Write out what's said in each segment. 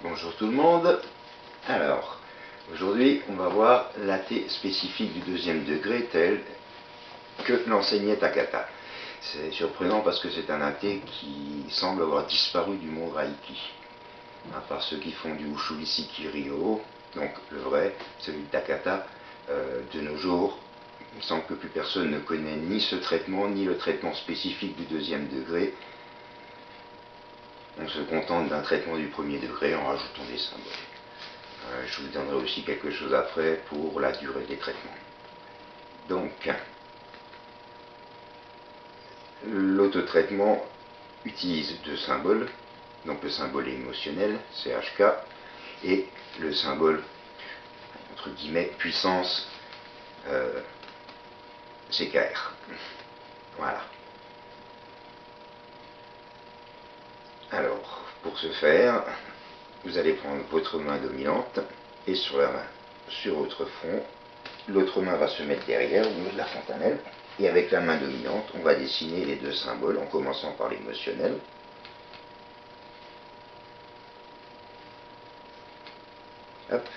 Bonjour tout le monde. Alors, aujourd'hui, on va voir l'AT spécifique du deuxième degré tel que l'enseignait Takata. C'est surprenant parce que c'est un AT qui semble avoir disparu du monde Reiki. À part ceux qui font du Ushu Isiki Ryo, donc le vrai, celui de Takata, de nos jours, il semble que plus personne ne connaît ni ce traitement, ni le traitement spécifique du deuxième degré. On se contente d'un traitement du premier degré en rajoutant des symboles. Je vous donnerai aussi quelque chose après pour la durée des traitements. Donc, l'autotraitement utilise deux symboles, donc le symbole émotionnel, CHK, et le symbole, entre guillemets, puissance, CKR. Voilà. Alors, pour ce faire, vous allez prendre votre main dominante et sur votre front, l'autre main va se mettre derrière au niveau de la fontanelle et avec la main dominante, on va dessiner les deux symboles en commençant par l'émotionnel. Hop,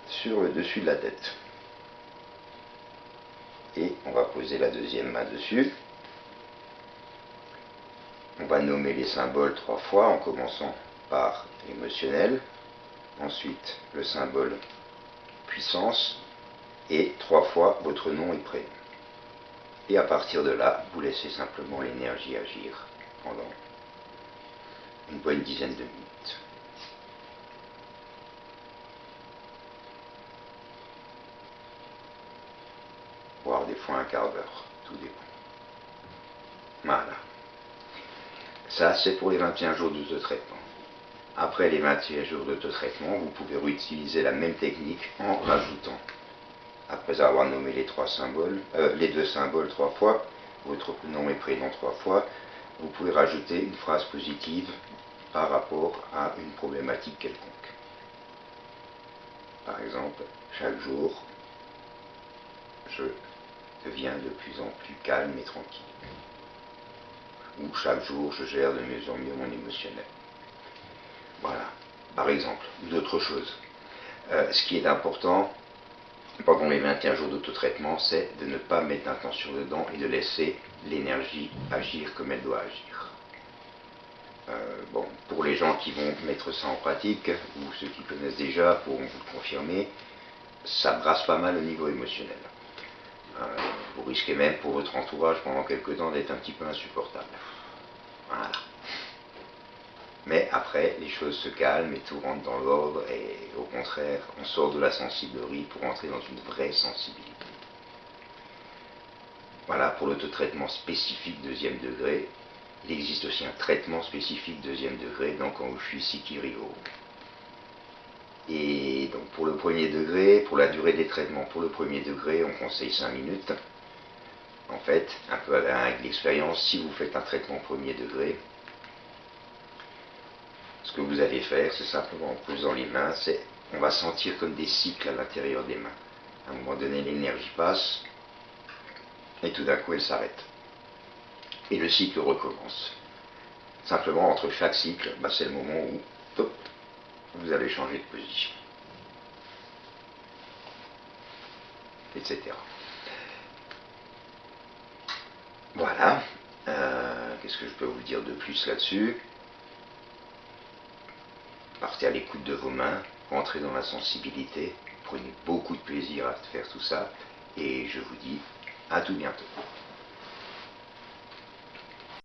sur le dessus de la tête. Et on va poser la deuxième main dessus. On va nommer les symboles 3 fois en commençant par l'émotionnel, ensuite le symbole puissance et 3 fois votre nom et prénom. Et à partir de là, vous laissez simplement l'énergie agir pendant une bonne dizaine de minutes. Voire des fois un quart d'heure, tout dépend. Voilà. Ça, c'est pour les 21 jours d'autotraitement. Après les 21 jours d'autotraitement, vous pouvez réutiliser la même technique en rajoutant, après avoir nommé les deux symboles 3 fois, votre nom et prénom 3 fois, vous pouvez rajouter une phrase positive par rapport à une problématique quelconque. Par exemple, chaque jour, je deviens de plus en plus calme et tranquille. Ou chaque jour, je gère de mieux en mieux mon émotionnel. Voilà, par exemple, ou d'autres choses. Ce qui est important pendant les 21 jours d'autotraitement, c'est de ne pas mettre d'intention dedans et de laisser l'énergie agir comme elle doit agir. Bon, pour les gens qui vont mettre ça en pratique, ou ceux qui connaissent déjà pourront vous le confirmer, ça brasse pas mal au niveau émotionnel. Vous risquez même pour votre entourage pendant quelques temps d'être un petit peu insupportable. Voilà. Mais après, les choses se calment et tout rentre dans l'ordre et au contraire, on sort de la sensiblerie pour entrer dans une vraie sensibilité. Voilà pour l'autotraitement spécifique deuxième degré. Il existe aussi un traitement spécifique deuxième degré, donc en Ushu Isiki Ryo. Et donc pour le premier degré, pour la durée des traitements pour le premier degré, on conseille 5 minutes. En fait, un peu avec l'expérience, si vous faites un traitement premier degré, ce que vous allez faire, c'est simplement en posant les mains, on va sentir comme des cycles à l'intérieur des mains. À un moment donné, l'énergie passe, et tout d'un coup, elle s'arrête. Et le cycle recommence. Simplement, entre chaque cycle, c'est le moment où hop, vous allez changer de position. Etc. Voilà. Qu'est-ce que je peux vous dire de plus là-dessus ? Partez à l'écoute de vos mains, rentrez dans la sensibilité, prenez beaucoup de plaisir à faire tout ça, et je vous dis à tout bientôt.